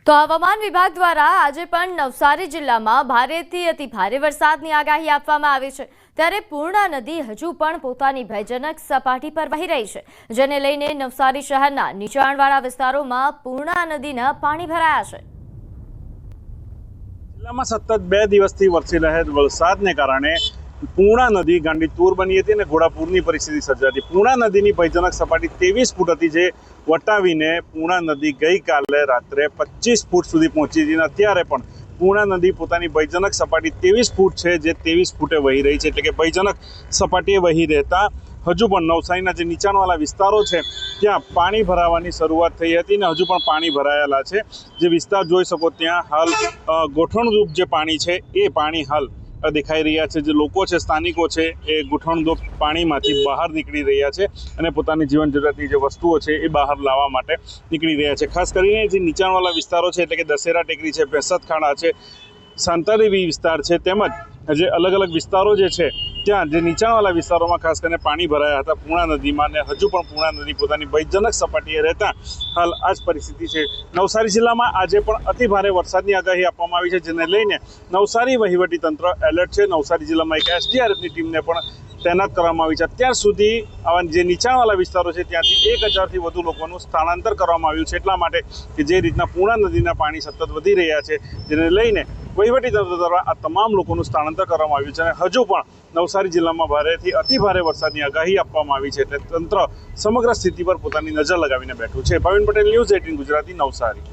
તો હવામાન વિભાગ દ્વારા આજે પણ નવસારી જિલ્લામાં ભારેથી અતિ ભારે વરસાદની આગાહી આપવામાં આવી છે। ત્યારે પૂર્ણા નદી હજુ પણ પોતાની ભયજનક સપાટી પર વહી રહી છે, જેને લઈને નવસારી શહેરના નીચાણવાળા વિસ્તારોમાં પૂર્ણા નદીના પાણી ભરાયા છે। જિલ્લામાં સતત 2 દિવસથી વરસી રહેલ વરસાદને કારણે પૂર્ણા નદી ગાંડીતુર બની હતી અને ઘોડાપૂરની પરિસ્થિતિ સર્જાતી। પૂર્ણા નદીની ભયજનક સપાટી 23 ફૂટ હતી, જે વટાવીને પૂર્ણા નદી ગઈકાલે રાત્રે 25 ફૂટ સુધી પહોંચી હતી। અત્યારે પણ પૂર્ણા નદી પોતાની ભયજનક સપાટી 23 ફૂટ છે, જે 23 ફૂટે વહી રહી છે। એટલે કે ભયજનક સપાટીએ વહી રહેતા હજુ પણ નવસારીના જે નીચાણવાળા વિસ્તારો છે ત્યાં પાણી ભરાવાની શરૂઆત થઈ હતી અને હજુ પણ પાણી ભરાયેલા છે। જે વિસ્તાર જોઈ શકો ત્યાં હાલ ગોઠણરૂપ જે પાણી છે એ પાણી હાલ દેખાઈ રહ્યા છે। જે લોકો છે, સ્થાનિકો છે, એ ગૂંઠણરૂપ પાણીમાંથી બહાર નીકળી રહ્યા છે અને પોતાની જીવન જરૂરિયાતની જે વસ્તુઓ છે એ બહાર લાવવા માટે નીકળી રહ્યા છે। ખાસ કરીને જે નીચાણવાળા વિસ્તારો છે, એટલે કે દશેરા ટેકરી છે, પેસતખાડા છે, સાંતાદેવી વિસ્તાર છે, તેમજ જે અલગ અલગ વિસ્તારો જે છે ત્યાં જે નીચાણવાળા વિસ્તારોમાં ખાસ કરીને પાણી ભરાયા હતા પૂર્ણા નદીમાં, અને હજુ પણ પૂર્ણા નદી પોતાની ભયજનક સપાટીએ રહેતા હાલ આ જ પરિસ્થિતિ છે। નવસારી જિલ્લામાં આજે પણ અતિ ભારે વરસાદની આગાહી આપવામાં આવી છે, જેને લઈને નવસારી વહીવટીતંત્ર એલર્ટ છે। નવસારી જિલ્લામાં એક SDRFની ટીમને પણ તૈનાત કરવામાં આવી છે। અત્યાર સુધી આવા જે નીચાણવાળા વિસ્તારો છે ત્યાંથી 1000થી વધુ લોકોનું સ્થળાંતર કરવામાં આવ્યું છે, એટલા માટે કે જે રીતના પૂર્ણા નદીના પાણી સતત વધી રહ્યા છે, જેને લઈને વહીવટીતંત્ર દ્વારા આ તમામ લોકોનું સ્થળાંતર કરવામાં આવ્યું છે અને હજુ પણ નવસારી જિલ્લામાં ભારેથી અતિ ભારે વરસાદની આગાહી આપવામાં આવી છે। એટલે તંત્ર સમગ્ર સ્થિતિ પર પોતાની નજર લગાવીને બેઠું છે। ભાવિન પટેલ, ન્યૂઝ 18 ગુજરાતી, નવસારી।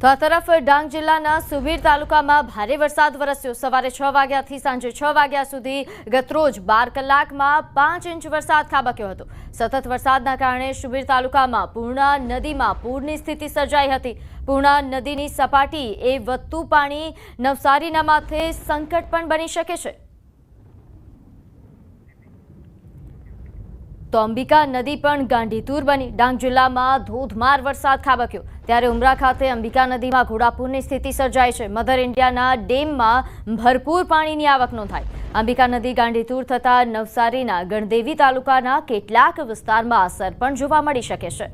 તો આ તરફ ડાંગ જિલ્લાના સુબીર તાલુકામાં ભારે વરસાદ વરસ્યો। સવારે 6 વાગ્યાથી સાંજે 6 વાગ્યા સુધી ગતરોજ 12 કલાકમાં 5 ઇંચ વરસાદ ખાબક્યો હતો। સતત વરસાદના કારણે સુબીર તાલુકામાં પૂર્ણા નદીમાં પૂરની સ્થિતિ સર્જાઈ હતી। પૂર્ણા નદીની સપાટી એ વધતું પાણી નવસારીના માથે સંકટ પણ બની શકે છે। તો અંબિકા નદી પણ ગાંડીતુર બની। ડાંગ જિલ્લામાં ધોધમાર વરસાદ ખાબક્યો, ત્યારે ઉમરા ખાતે અંબિકા નદીમાં ઘોડાપૂરની સ્થિતિ સર્જાઈ છે। મધર ઇન્ડિયાના ડેમમાં ભરપૂર પાણીની આવક નોંધાઈ। અંબિકા નદી ગાંડીતુર થતા નવસારીના ગણદેવી તાલુકાના કેટલાક વિસ્તારમાં અસર પણ જોવા મળી શકે છે।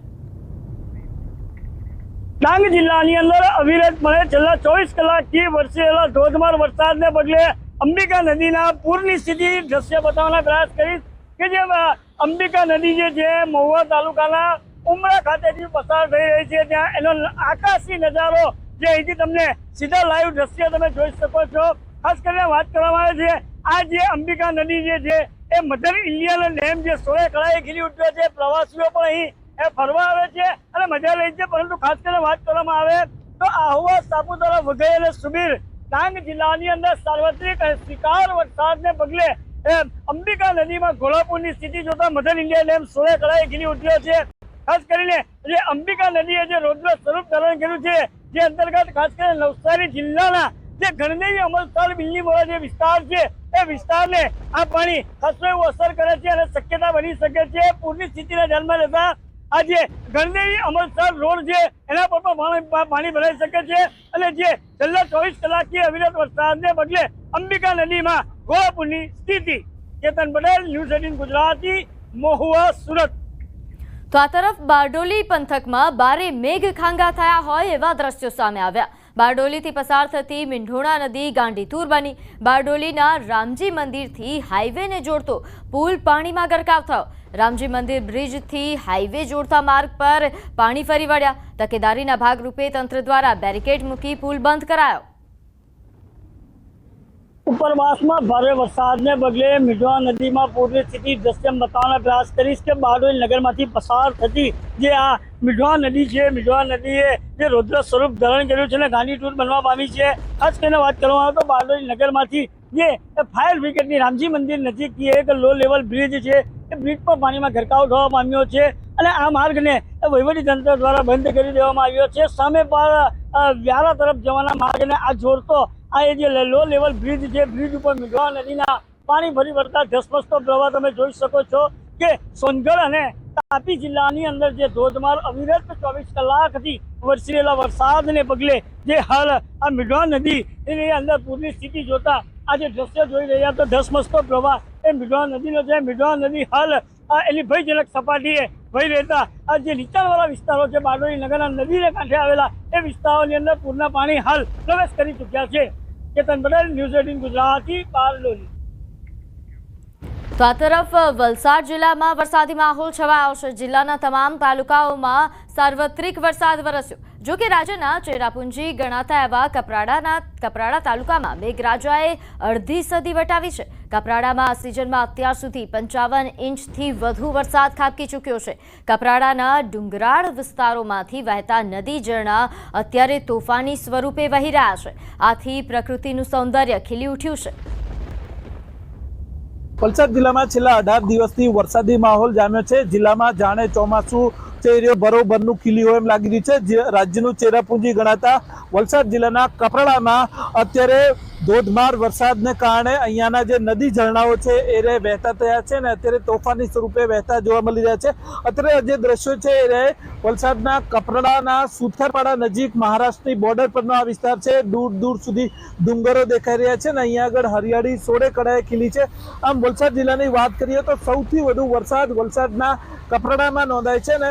ડાંગ જિલ્લાની અંદર અવિરતપણે છેલ્લા 24 કલાકથી વરસેલા ધોધમાર વરસાદને પગલે અંબિકા નદીના પૂરની સ્થિતિ દ્રશ્ય બતાવવાનો પ્રયાસ કરીશ કે જે અંબિકા નદી જે છે મહુવા તાલુકાના ઉમરા ખાતેથી પસાર થઈ રહી છે, ત્યાં એનો આકાશી નજારો જે અહીંથી તમને સીધા લાઈવ દ્રશ્ય તમે જોઈ શકો છો। ખાસ કરીને વાત કરવામાં આવે છે આ જે અંબિકા નદી જે છે એ મધર ઇન્ડિયાનો ડેમ જે 16 કળાએ ખીલી ઉઠ્યો છે। પ્રવાસીઓ પણ અહીં ફરવા આવે છે અને મજા લે છે, પરંતુ ખાસ કરીને વાત કરવામાં આવે તો આહવા, સાપુતારા, વઘઈ અને સુબીર ડાંગ જિલ્લાની અંદર સાર્વત્રિક શિકાર વરસાદને પગલે અંબિકા નદીમાં ઘોડાપૂરની સ્થિતિ જોતા મધર ઇન્ડિયા ડેમ 16 કળાએ ખીલી ઉઠ્યો છે। ખાસ કરીને જે અંબિકા નદીએ જે રૌદ્ર સ્વરૂપ ધારણ કર્યું છે, જે અંતર્ગત ખાસ કરીને નવસારી જિલ્લાના જે ગણદેવી, અમલસાડ, બિલ્લીમોરા જે વિસ્તાર છે એ વિસ્તારને આ પાણી ખાસ એવું અસર કરે છે અને શક્યતા બની શકે છે પૂરની સ્થિતિને ધ્યાનમાં લેતા આજે ગણદેવી અમલસાડ રોડ છે એના પર પણ પાણી ભરાઈ શકે છે અને જે છેલ્લા 24 કલાકથી અવિરત વરસાદને પગલે અંબિકા નદીમાં ઘોડાપૂરની સ્થિતિ। ચેતન પટેલ, ન્યૂઝ 18 ગુજરાતી, મહુવા, સુરત। તો આ તરફ બારડોલી પંથકમાં ભારે મેઘખાંગા થયા હોય એવા દ્રશ્યો સામે આવ્યા। બારડોલીથી પસાર થતી મીંઢોણા નદી ગાંડીતુર બની। બારડોલીના રામજી મંદિરથી હાઈવેને જોડતો પુલ પાણીમાં ગરકાવ થયો। રામજી મંદિર બ્રિજથી હાઈવે જોડતા માર્ગ પર પાણી ફરી વળ્યા। તકેદારીના ભાગરૂપે તંત્ર દ્વારા બેરિકેડ મૂકી પુલ બંધ કરાયો। ઉપરવાસમાં ભારે વરસાદને પગલે મીંઢોણા નદીમાં પૂરની સ્થિતિ દ્રશ્ય બતાવવાનો પ્રયાસ કરીશ કે બારડોલી નગરમાંથી પસાર થતી જે આ મીંઢોણા નદી છે, મીંઢોણા નદીએ જે રૌદ્ર સ્વરૂપ ધારણ કર્યું છે અને ગાંડીતુર બનવા પામી છે। ખાસ કરીને વાત કરવામાં આવે તો બારડોલી નગરમાંથી જે ફાયર બ્રિગેડની રામજી મંદિર નજીકથી એક લો લેવલ બ્રિજ છે એ બ્રિજ પર પાણીમાં ગરકાવ થવા પામ્યો છે અને આ માર્ગને વહીવટીતંત્ર દ્વારા બંધ કરી દેવામાં આવ્યો છે। સામે પર વ્યારા તરફ જવાના માર્ગને આ જોડતો આ જે લો લેવલ બ્રિજ છે, બ્રિજ ઉપર મીંઢોણા નદીના પાણી ફરી વળતા ધસમસતો પ્રવાહ તમે જોઈ શકો છો કે સોનગઢ અને તાપી જિલ્લાની અંદર જે ધોધમાર અવિરત 24 કલાકથી વરસેલા વરસાદને પગલે જે હાલ આ મીંઢોણા નદી એની અંદર પૂરની સ્થિતિ જોતા આ જે દ્રશ્ય જોઈ રહ્યા તો ધસમસતો પ્રવાહ એ મીંઢોણા નદીનો છે। મીંઢોણા નદી હાલ એની ભયજનક સપાટીએ વહી રહેતા આ જે નીચાણવાળા વિસ્તારો છે બારડોલી નગરના નદીને કાંઠે આવેલા એ વિસ્તારોની અંદર પૂરના પાણી હાલ પ્રવેશ કરી ચૂક્યા છે. કેતન પટેલ, ન્યૂઝ 18 ગુજરાતી, બારડોલી. તો આ તરફ વલસાડ જિલ્લામાં વરસાદી માહોલ છવાયો છે. જિલ્લાના તમામ તાલુકાઓમાં સાર્વત્રિક વરસાદ વરસ્યો. જો કે રાજ્યના ચેરાપુંજી ગણાતા એવા કપરાડા તાલુકામાં મેઘરાજાએ અડધી સદી વટાવી છે. કપરાડામાં આ સિઝનમાં અત્યાર સુધી 55 ઇંચથી વધુ વરસાદ ખાબકી ચૂક્યો છે. કપરાડાના ડુંગરાળ વિસ્તારોમાંથી વહેતા નદી ઝરણા અત્યારે તોફાની સ્વરૂપે વહી રહ્યા છે. આથી પ્રકૃતિનું સૌંદર્ય ખીલી ઉઠ્યું છે. વલસાડ જિલ્લામાં છેલ્લા 18 દિવસથી વરસાદી માહોલ જામ્યો છે. જિલ્લામાં જાણે ચોમાસું બરોબરનું ખીલી હોય એમ લાગી રહ્યું છે. રાજ્યનું ચેરાપુંજી ગણાતા વલસાડ જિલ્લાના કપરાડામાં અત્યારે ધોધમાર વરસાદને કારણે અહીંયાના જે નદી ઝરણાઓ છે એ વહેતા થયા છે અને અત્યારે તોફાની સ્વરૂપે વહેતા જોવા મળી રહ્યા છે. અત્યારે જે દ્રશ્યો છે એ વલસાડના કપરાડાના સુથારપાડા નજીક મહારાષ્ટ્રની બોર્ડર પરનો આ વિસ્તાર છે. દૂર દૂર સુધી ડુંગરો દેખાઈ રહ્યા છે અને અહીંયા આગળ હરિયાળી સોળે કળાએ ખીલી છે. આમ વલસાડ જિલ્લાની વાત કરીએ તો સૌથી વધુ વરસાદ વલસાડના કપરાડામાં નોંધાય છે ને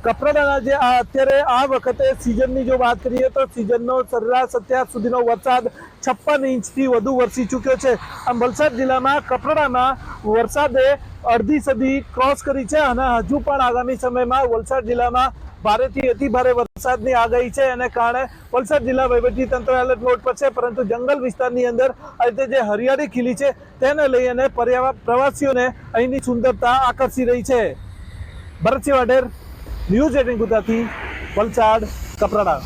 કપરાડાના જે અત્યારે આ વખતે સિઝનની જો વાત કરીએ તો સિઝનનો સરેરાશ અત્યાર સુધીનો વરસાદ 56 ઇંચથી વધુ વરસી ચૂક્યો છે. આમ વલસાડ જિલ્લામાં કપરાડામાં વરસાદે અડધી સદી ક્રોસ કરી છે અને હજુ પણ આગામી સમયમાં વલસાડ જિલ્લામાં ભારેથી અતિ ભારે વરસાદની આગાહી છે. એને કારણે વલસાડ જિલ્લા વહીવટી તંત્ર એલર્ટ મોડ પર છે. પરંતુ જંગલ વિસ્તારની અંદર આ રીતે જે હરિયાળી ખીલી છે તેને લઈ અને પ્રવાસીઓને અહીંની સુંદરતા આકર્ષી રહી છે. ભરતસિંહ વાઢેર, ન્યૂઝ 18 ગુજરાતી, વલસાડ, કપરાડા.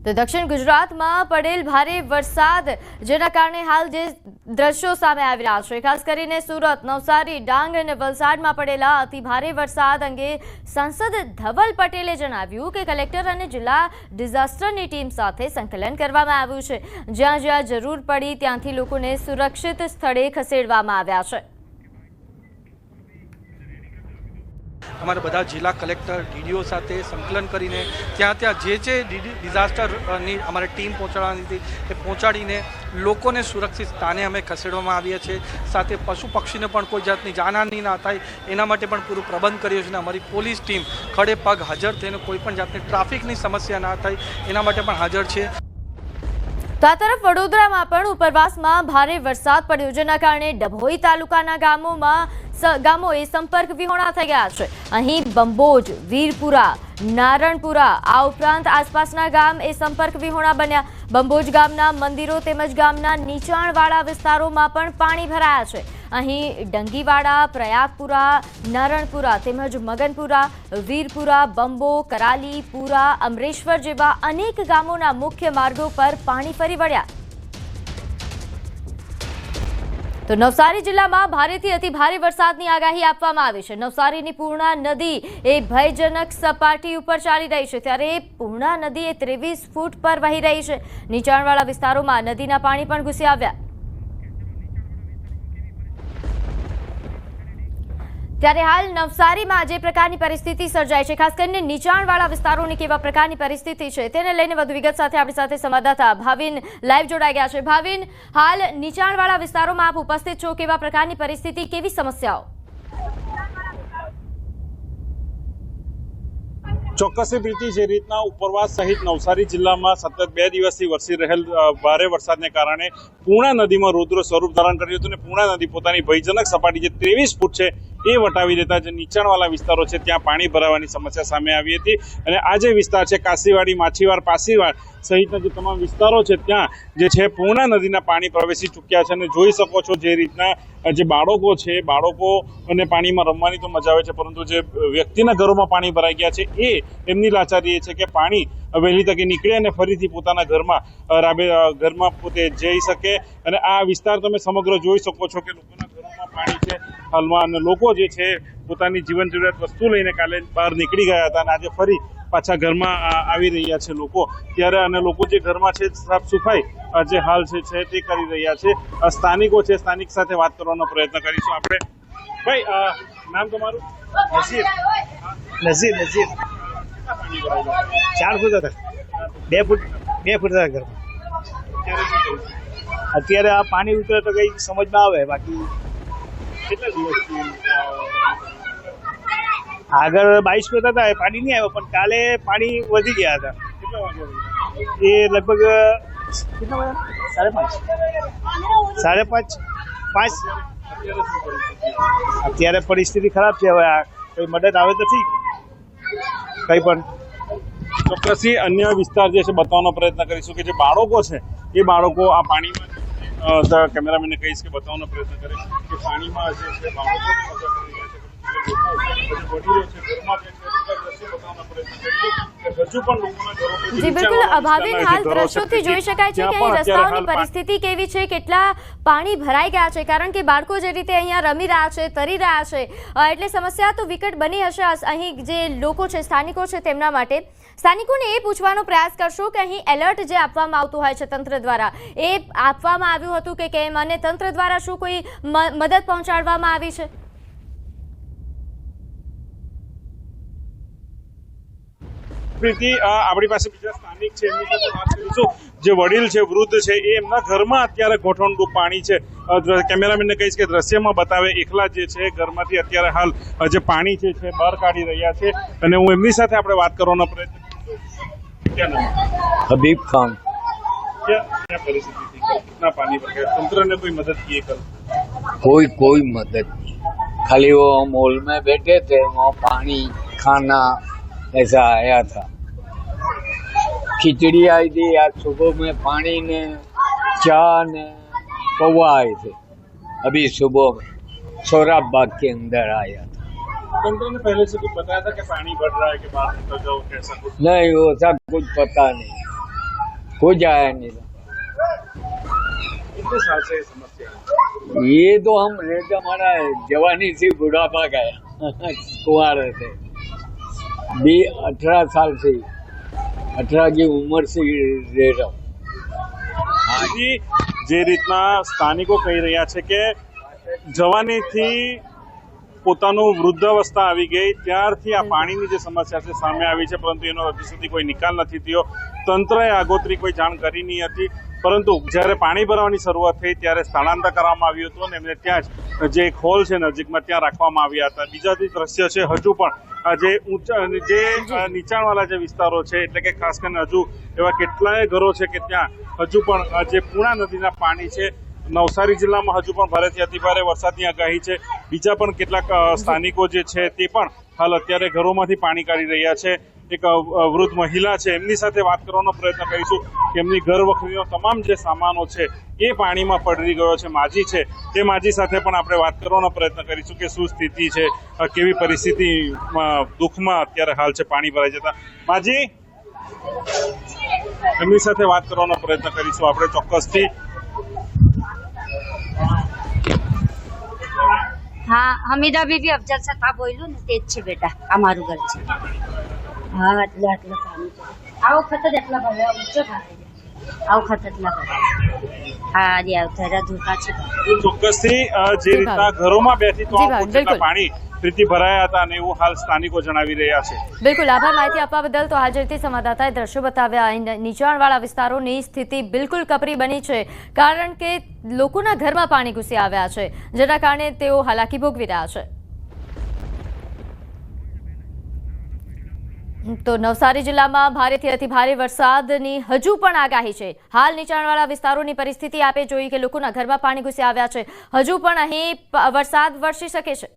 તો દક્ષિણ ગુજરાતમાં પડેલ ભારે વરસાદ જેના કારણે હાલ જે દ્રશ્યો સામે આવી રહ્યા છે, ખાસ કરીને સુરત, નવસારી, ડાંગ અને વલસાડમાં પડેલા અતિ ભારે વરસાદ અંગે સાંસદ ધવલ પટેલે જણાવ્યું કે કલેક્ટર અને જિલ્લા ડિઝાસ્ટરની ટીમ સાથે સંકલન કરવામાં આવ્યું છે. જ્યાં જ્યાં જરૂર પડી ત્યાંથી લોકોને સુરક્ષિત સ્થળે ખસેડવામાં આવ્યા છે. અમારા બધા જિલ્લા કલેક્ટર ડીડીઓ સાથે સંકલન કરીને ત્યાં જે ડિઝાસ્ટરની અમારે ટીમ પહોંચાડવાની હતી એ પહોંચાડીને લોકોને સુરક્ષિત સ્થાને અમે ખસેડવામાં આવીએ છીએ. સાથે પશુ પક્ષીને પણ કોઈ જાતની જાનહાનિ ના થાય એના માટે પણ પૂરું પ્રબંધ કર્યો છે અને અમારી પોલીસ ટીમ ખડે પગ હાજર થઈને કોઈ પણ જાતની ટ્રાફિકની સમસ્યા ના થાય એના માટે પણ હાજર છે. તો આ તરફ વડોદરામાં પણ ઉપરવાસમાં ભારે વરસાદ પડ્યો જેના કારણે ડભોઈ તાલુકાના ગામોએ સંપર્ક વિહોણા થઈ ગયા છે. અહીં બંબોજ, વીરપુરા, નારણપુરા આ ઉપરાંત આસપાસના ગામ એ સંપર્ક વિહોણા બન્યા. બંબોજ ગામના મંદિરો તેમજ ગામના નીચાણવાળા વિસ્તારોમાં પણ પાણી ભરાયા છે. અહીં ડંગીવાડા, પ્રયાગપુરા, નારણપુરા તેમજ મગનપુરા, વીરપુરા, બંબો, કરાલી, પુરા, અમરેશ્વર જેવા અનેક ગામોના મુખ્ય માર્ગો પર પાણી ફરી વળ્યા. તો નવસારી જિલ્લામાં ભારેથી અતિ ભારે વરસાદની આગાહી આપવામાં આવી છે. નવસારીની પૂર્ણા નદી એ ભયજનક સપાટી ઉપર ચાલી રહી છે. ત્યારે પૂર્ણા નદી એ 23 ફૂટ પર વહી રહી છે. નીચાણવાળા વિસ્તારોમાં નદીના પાણી પણ ઘૂસી આવ્યા. ત્યારે હાલ નવસારીમાં જે પ્રકારની પરિસ્થિતિ સર્જાઈ છે, ખાસ કરીને નીચાણવાળા વિસ્તારોની કેવા પ્રકારની પરિસ્થિતિ છે તેને લઈને વધુ વિગત સાથે આપણી સાથે સંવાદદાતા ભાવિન લાઈવ જોડાઈ ગયા છે. ભાવિન, હાલ નીચાણવાળા વિસ્તારોમાં આપ ઉપસ્થિત છો, કેવા પ્રકારની પરિસ્થિતિ, કેવી સમસ્યાઓ? ચોક્કસથી પ્રીતિ, જે રીતના ઉપરવાસ સહિત નવસારી જિલ્લામાં સતત 2 દિવસથી વરસી રહેલ ભારે વરસાદને કારણે પૂર્ણા નદીમાં રૌદ્ર સ્વરૂપ ધારણ કર્યું હતું અને પૂર્ણા નદી પોતાની ભયજનક સપાટી જે 23 ફૂટ છે એ વટાવી દેતા જે નીચાણવાળા વિસ્તારો છે ત્યાં પાણી ભરાવાની સમસ્યા સામે આવી હતી. અને આ જે વિસ્તાર છે કાશીવાડી, માછીવાર, પાસીવાડ સહિતના જે તમામ વિસ્તારો છે ત્યાં જે છે પૂર્ણા નદીના પાણી પ્રવેશી ચૂક્યા છે. અને જોઈ શકો છો જે રીતના જે બાળકો છે, બાળકોને પાણીમાં રમવાની તો મજા આવે છે, પરંતુ જે વ્યક્તિના ઘરોમાં પાણી ભરાઈ ગયા છે એ એમની લાચારી એ છે કે પાણી વહેલી તકે નીકળે અને ફરીથી પોતાના ઘરમાં પોતે જઈ શકે. અને આ વિસ્તાર તમે સમગ્ર જોઈ શકો છો કે લોકોના ઘરોમાં પાણી છે હાલમાં, અને લોકો જે છે પોતાની જીવન જરૂરિયાત વસ્તુ લઈને કાલે બહાર નીકળી ગયા હતા અને આજે ફરી પાછા ઘરમાં આવી રહ્યા છે લોકો. ત્યારે અને લોકો જે ઘરમાં છે સાફ સફાઈ જે હાલ છે તે કરી રહ્યા છે. સ્થાનિકો છે, સ્થાનિક સાથે વાત કરવાનો પ્રયત્ન કરીશું આપણે. ભાઈ, નામ તમારું? નઝીર 4 ફૂટ હતા, 2 ફૂટ હતા ઘરમાં. અત્યારે આ પાણી ઉતરે તો કઈ સમજ ના આવે. બાકી કેટલા દિવસથી આગળ 22 હતા પાણી નહીં આવ્યો, પણ કાલે પાણી વધી ગયા હતા. કેટલા વાગે? એ લગભગ કેટલા વાગ્યા? 5:30 અત્યારે પરિસ્થિતિ ખરાબ છે. હવે આ કોઈ મદદ આવે તો ઠીક, કંઈ પણ. ચોક્કસથી અન્ય વિસ્તાર જે છે બતાવવાનો પ્રયત્ન કરીશું કે જે બાળકો છે એ બાળકો આ પાણીમાં કેમેરામેનને કહીશ કે બતાવવાનો પ્રયત્ન કરે કે પાણીમાં જે છે બાળકો મજા કરી રહ્યા છે, વડીલો છે ઘરમાં જે છે દ્રશ્ય બતાવવાનો પ્રયત્ન કરીશું કે હજુ પણ લોકોના ઘરો છે. જી બિલકુલ અભાવિન હાલ દ્રશ્યોથી જોઈ શકાય છે કે અહીં રસ્તાઓની પરિસ્થિતિ કેવી છે, કેટલા પાણી ભરાઈ ગયા છે, કારણ કે બાળકો જે રીતે અહીંયા રમી રહ્યા છે, તરી રહ્યા છે, એટલે સમસ્યા તો વિકટ બની હશે અહીં જે લોકો છે, સ્થાનિકો છે તેમના માટે. સ્થાનિકોને એ પૂછવાનો પ્રયાસ કરશો કે અહીં એલર્ટ જે આપવામાં આવતું હોય છે તંત્ર દ્વારા, એ આપવામાં આવ્યું હતું કે કેમ, અને તંત્ર દ્વારા શું કોઈ મદદ પહોંચાડવામાં આવી છે? પ્રીતિ, આપણી પાસે બીજા સ્થાનિક છે એમની સાથે વાત કરીશું. જે વડીલ છે, વૃદ્ધ છે, એ એમના ઘરમાં અત્યારે ગોઠવણરૂપ પાણી છે. કેમેરામેનને કહીશ કે દ્રશ્યમાં બતાવે, એકલા જે છે ઘરમાંથી અત્યારે હાલ જે પાણી છે બહાર કાઢી રહ્યા છે, અને હું એમની સાથે આપણે વાત કરવાનો પ્રયત્ન કરીશું. क्या नाम है? हबीब खान। क्या परिस्थिति थी कल? कितना पानी भर गया? तंत्र ने कोई मदद की है कल? कोई मदद नहीं, खाली वो हम हॉल में बैठे थे, वहाँ पानी खाना ऐसा आया था। खिचड़ी आई थी आज सुबह में, पानी ने चाय ने पौवा आए थे अभी सुबह में, सौराब बाग के अंदर आया था। तंत्र ने पहले से कुछ बताया था कि पानी बढ़ रहा है कि बाहर निकल जाओ, कैसा कुछ? नहीं, वो सब कुछ पता नहीं, कुछ आया नहीं था। कितने साल से ये समस्या है? ये तो हम रहते, हमारा जवानी से बुढ़ापा गया कुंवारे थे, 18 साल से, 18 की उम्र से रह रहा हूँ। જે રીતના સ્થાનિકો કહી રહ્યા છે કે જવાનીથી પોતાનું વૃદ્ધાવસ્થા આવી ગઈ ત્યારથી આ પાણીની જે સમસ્યા છે સામે આવી છે, પરંતુ એનો હજી સુધી કોઈ નિકાલ નથી થયો. તંત્રએ આગોતરી કોઈ જાણ કરી નહીં હતી, પરંતુ જ્યારે પાણી ભરવાની શરૂઆત થઈ ત્યારે સ્થળાંતર કરવામાં આવ્યું હતું અને એમને ત્યાં જ જે એક હોલ છે નજીકમાં ત્યાં રાખવામાં આવ્યા હતા. બીજા જે દ્રશ્ય છે હજુ પણ જે નીચાણવાળા જે વિસ્તારો છે, એટલે કે ખાસ કરીને હજુ એવા કેટલાય ઘરો છે કે ત્યાં હજુ પણ જે પૂર્ણા નદીના પાણી છે. નવસારી જિલ્લામાં હજુ પણ ભારેથી અતિભારે વરસાદની આગાહી છે. બીજા પણ કેટલાક સ્થાનિકો જે છે તે પણ હાલ અત્યારે ઘરોમાંથી પાણી કાઢી રહ્યા છે. એક વૃદ્ધ મહિલા છે, એમની સાથે વાત કરવાનો પ્રયત્ન કરીશું કે એમની ઘર વખરીનો તમામ જે સામાનો છે એ પાણીમાં પડી ગયો છે. માજી છે, તે માજી સાથે પણ આપણે વાત કરવાનો પ્રયત્ન કરીશું કે શું સ્થિતિ છે, કેવી પરિસ્થિતિ દુઃખમાં અત્યારે હાલ છે પાણી ભરાઈ જતા. માજી, એમની સાથે વાત કરવાનો પ્રયત્ન કરીશું આપણે ચોક્કસથી. હા, હમીદા બીબી અફજલ સત્તા બોલ્યું ને તે જ છે બેટા, અમારું ઘર છે. હા, આટલા પાણી છે. આ વખત જ એટલા ભર્યા, ઊંચો થાય આ વખત એટલા ભર્યા. હા, જે આવતા ધોકા છે. ચોક્કસથી જે રીતના ઘરોમાં બેઠી તો પાણી પ્રીતિ ભરાયા હતા અને એવું હાલ સ્થાનિકો જણાવી રહ્યા છે. બિલકુલ આભાર માહિતી આપવા બદલ. તો હાલ જે રીતે સંવાદદાતાએ દ્રશ્યો બતાવ્યા, નીચાણવાળા વિસ્તારોની સ્થિતિ બિલકુલ કપરી બની છે, કારણ કે લોકોના ઘરમાં પાણી ઘૂસી આવ્યા છે, જેના કારણે તેઓ હાલાકી ભોગવી રહ્યા છે. તો નવસારી જિલ્લામાં ભારેથી અતિભારે વરસાદની હજુ પણ આગાહી છે. હાલ નીચાણવાળા વિસ્તારોની પરિસ્થિતિ આપે જોઈ કે લોકોના ઘરમાં પાણી ઘૂસી આવ્યા છે, હજુ પણ અહીં વરસાદ વરસી શકે છે.